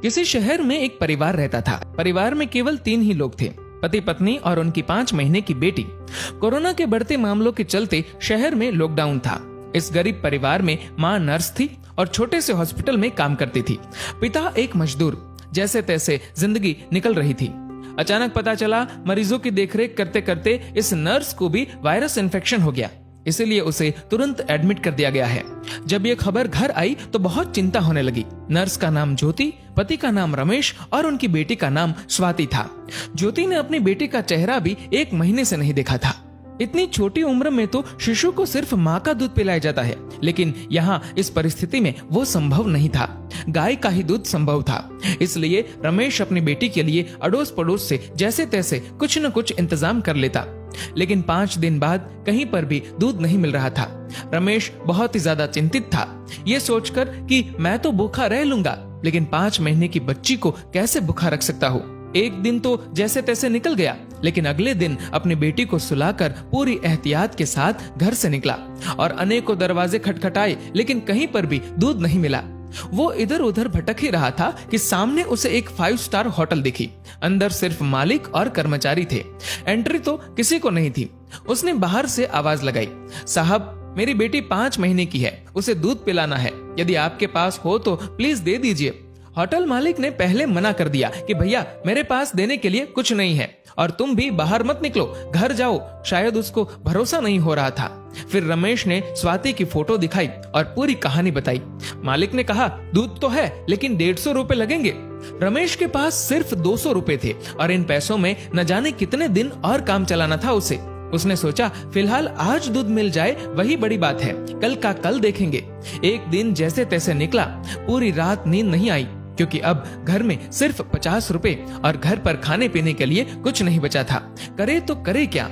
किसी शहर में एक परिवार रहता था। परिवार में केवल 3 ही लोग थे, पति पत्नी और उनकी 5 महीने की बेटी। कोरोना के बढ़ते मामलों के चलते शहर में लॉकडाउन था। इस गरीब परिवार में माँ नर्स थी और छोटे से हॉस्पिटल में काम करती थी। पिता एक मजदूर। जैसे तैसे जिंदगी निकल रही थी। अचानक पता चला मरीजों की देखरेख करते करते इस नर्स को भी वायरस इन्फेक्शन हो गया, इसीलिए उसे तुरंत एडमिट कर दिया गया है। जब ये खबर घर आई तो बहुत चिंता होने लगी। नर्स का नाम ज्योति, पति का नाम रमेश और उनकी बेटी का नाम स्वाति था। ज्योति ने अपनी बेटी का चेहरा भी 1 महीने से नहीं देखा था। इतनी छोटी उम्र में तो शिशु को सिर्फ माँ का दूध पिलाया जाता है, लेकिन यहाँ इस परिस्थिति में वो संभव नहीं था। गाय का ही दूध संभव था। इसलिए रमेश अपनी बेटी के लिए अड़ोस पड़ोस से जैसे तैसे कुछ न कुछ इंतजाम कर लेता, लेकिन 5 दिन बाद कहीं पर भी दूध नहीं मिल रहा था। रमेश बहुत ही ज्यादा चिंतित था, ये सोचकर कि मैं तो भूखा रह लूंगा, लेकिन 5 महीने की बच्ची को कैसे भूखा रख सकता हूँ। एक दिन तो जैसे तैसे निकल गया, लेकिन अगले दिन अपनी बेटी को सुलाकर पूरी एहतियात के साथ घर से निकला और अनेकों दरवाजे खटखटाए, लेकिन कहीं पर भी दूध नहीं मिला। वो इधर उधर भटक ही रहा था कि सामने उसे एक 5 स्टार होटल दिखी। अंदर सिर्फ मालिक और कर्मचारी थे। एंट्री तो किसी को नहीं थी। उसने बाहर से आवाज लगाई, साहब मेरी बेटी 5 महीने की है, उसे दूध पिलाना है, यदि आपके पास हो तो प्लीज दे दीजिए। होटल मालिक ने पहले मना कर दिया कि भैया मेरे पास देने के लिए कुछ नहीं है और तुम भी बाहर मत निकलो, घर जाओ। शायद उसको भरोसा नहीं हो रहा था। फिर रमेश ने स्वाति की फोटो दिखाई और पूरी कहानी बताई। मालिक ने कहा दूध तो है, लेकिन 150 रुपए लगेंगे। रमेश के पास सिर्फ 200 रुपए थे और इन पैसों में न जाने कितने दिन और काम चलाना था उसे। उसने सोचा फिलहाल आज दूध मिल जाए वही बड़ी बात है, कल का कल देखेंगे। एक दिन जैसे तैसे निकला। पूरी रात नींद नहीं आई, क्योंकि अब घर में सिर्फ 50 रुपए और घर पर खाने पीने के लिए कुछ नहीं बचा था। करे तो करे क्या।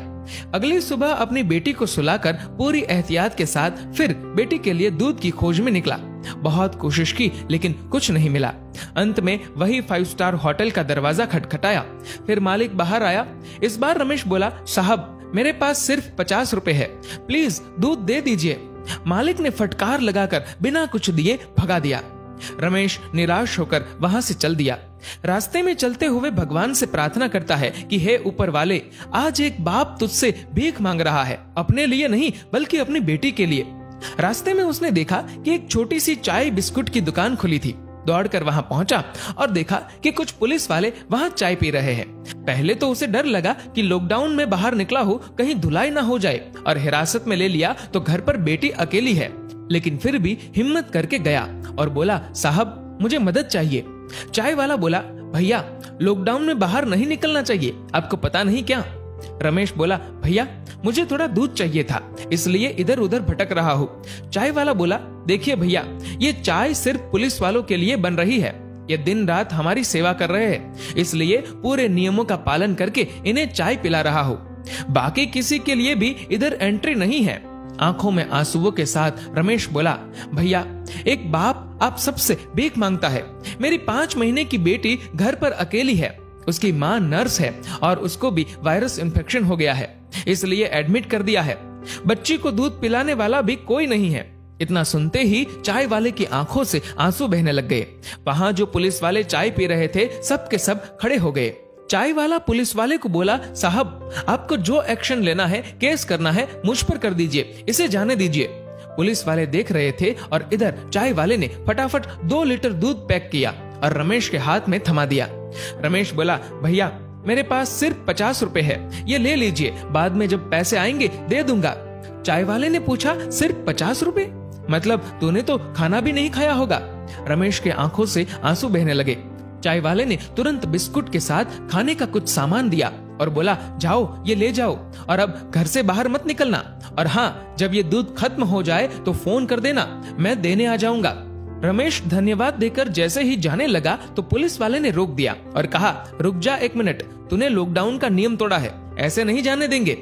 अगली सुबह अपनी बेटी को सुलाकर पूरी एहतियात के साथ फिर बेटी के लिए दूध की खोज में निकला। बहुत कोशिश की, लेकिन कुछ नहीं मिला। अंत में वही 5 स्टार होटल का दरवाजा खटखटाया। फिर मालिक बाहर आया। इस बार रमेश बोला, साहब मेरे पास सिर्फ 50 रुपए है, प्लीज दूध दे दीजिए। मालिक ने फटकार लगाकर बिना कुछ दिए भगा दिया। रमेश निराश होकर वहां से चल दिया। रास्ते में चलते हुए भगवान से प्रार्थना करता है कि हे ऊपर वाले, आज एक बाप तुझसे भीख मांग रहा है, अपने लिए नहीं बल्कि अपनी बेटी के लिए। रास्ते में उसने देखा कि एक छोटी सी चाय बिस्कुट की दुकान खुली थी। दौड़कर वहां पहुंचा और देखा कि कुछ पुलिस वाले वहां चाय पी रहे हैं। पहले तो उसे डर लगा कि लॉकडाउन में बाहर निकला हो कहीं धुलाई ना हो जाए और हिरासत में ले लिया तो घर पर बेटी अकेली है, लेकिन फिर भी हिम्मत करके गया और बोला, साहब मुझे मदद चाहिए। चाय वाला बोला, भैया लॉकडाउन में बाहर नहीं निकलना चाहिए, आपको पता नहीं क्या। रमेश बोला, भैया मुझे थोड़ा दूध चाहिए था, इसलिए इधर उधर भटक रहा हूँ। चाय वाला बोला, देखिए भैया ये चाय सिर्फ पुलिस वालों के लिए बन रही है, ये दिन रात हमारी सेवा कर रहे हैं, इसलिए पूरे नियमों का पालन करके इन्हें चाय पिला रहा हूँ, बाकी किसी के लिए भी इधर एंट्री नहीं है। आंखों में आंसुओं के साथ रमेश बोला, भैया एक बाप आप सबसे भीख मांगता है, मेरी 5 महीने की बेटी घर पर अकेली है, उसकी माँ नर्स है और उसको भी वायरस इन्फेक्शन हो गया है, इसलिए एडमिट कर दिया है। बच्ची को दूध पिलाने वाला भी कोई नहीं है। इतना सुनते ही चाय वाले की आंखों से आंसू बहने लग गए। वहां जो पुलिस वाले चाय पी रहे थे सब के सब खड़े हो गए। चाय वाला पुलिस वाले को बोला, साहब आपको जो एक्शन लेना है, केस करना है, मुझ पर कर दीजिए, इसे जाने दीजिए। पुलिस वाले देख रहे थे और इधर चाय वाले ने फटाफट 2 लीटर दूध पैक किया और रमेश के हाथ में थमा दिया। रमेश बोला, भैया मेरे पास सिर्फ 50 रुपए है, ये ले लीजिए, बाद में जब पैसे आएंगे दे दूंगा। चाय वाले ने पूछा, सिर्फ 50 रुपए? मतलब तूने तो खाना भी नहीं खाया होगा। रमेश के आंखों से आंसू बहने लगे। चाय वाले ने तुरंत बिस्कुट के साथ खाने का कुछ सामान दिया और बोला, जाओ ये ले जाओ और अब घर से बाहर मत निकलना, और हाँ जब ये दूध खत्म हो जाए तो फोन कर देना, मैं देने आ जाऊंगा। रमेश धन्यवाद देकर जैसे ही जाने लगा तो पुलिस वाले ने रोक दिया और कहा, रुक जा 1 मिनट, तूने लॉकडाउन का नियम तोड़ा है, ऐसे नहीं जाने देंगे।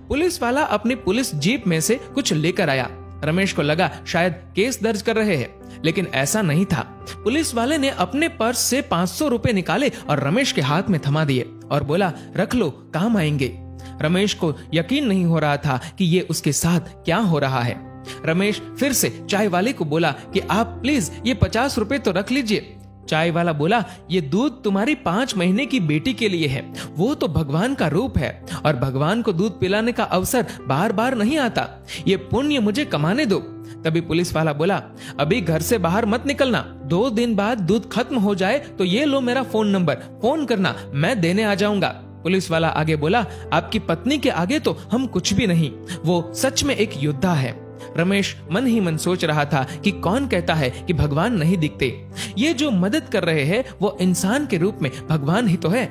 पुलिस वाला अपनी पुलिस जीप में से कुछ लेकर आया। रमेश को लगा शायद केस दर्ज कर रहे हैं, लेकिन ऐसा नहीं था। पुलिस वाले ने अपने पर्स से 500 रुपए निकाले और रमेश के हाथ में थमा दिए और बोला, रख लो, काम आएंगे। रमेश को यकीन नहीं हो रहा था कि ये उसके साथ क्या हो रहा है। रमेश फिर से चाय वाले को बोला कि आप प्लीज ये 50 रुपए तो रख लीजिए। चाय वाला बोला, ये दूध तुम्हारी 5 महीने की बेटी के लिए है। वो तो भगवान का रूप है और भगवान को दूध पिलाने का अवसर बार बार नहीं आता। ये पुण्य मुझे कमाने दो। तभी पुलिस वाला बोला, अभी घर से बाहर मत निकलना, 2 दिन बाद दूध खत्म हो जाए तो ये लो मेरा फोन नंबर, फोन करना, मैं देने आ जाऊंगा। पुलिस वाला आगे बोला, आपकी पत्नी के आगे तो हम कुछ भी नहीं, वो सच में एक योद्धा है। रमेश मन ही मन सोच रहा था कि कौन कहता है कि भगवान नहीं दिखते। ये जो मदद कर रहे हैं वो इंसान के रूप में भगवान ही तो है।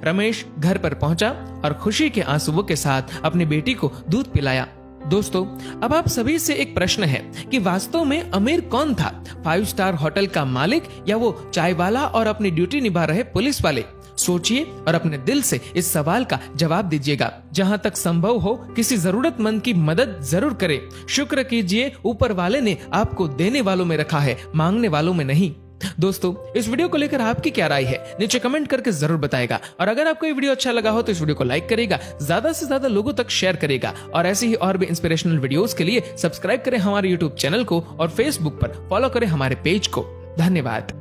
रमेश घर पर पहुंचा और खुशी के आंसुओं के साथ अपनी बेटी को दूध पिलाया। दोस्तों, अब आप सभी से एक प्रश्न है कि वास्तव में अमीर कौन था, 5 स्टार होटल का मालिक या वो चाय वाला और अपनी ड्यूटी निभा रहे पुलिस वाले? सोचिए और अपने दिल से इस सवाल का जवाब दीजिएगा। जहां तक संभव हो किसी जरूरतमंद की मदद जरूर करें। शुक्र कीजिए, ऊपर वाले ने आपको देने वालों में रखा है, मांगने वालों में नहीं। दोस्तों, इस वीडियो को लेकर आपकी क्या राय है नीचे कमेंट करके जरूर बताएगा। और अगर आपको ये वीडियो अच्छा लगा हो तो इस वीडियो को लाइक करेगा, ज्यादा से ज्यादा लोगों तक शेयर करेगा और ऐसे ही और भी इंस्पिरेशनल वीडियोस के लिए सब्सक्राइब करें हमारे यूट्यूब चैनल को और फेसबुक पर फॉलो करें हमारे पेज को। धन्यवाद।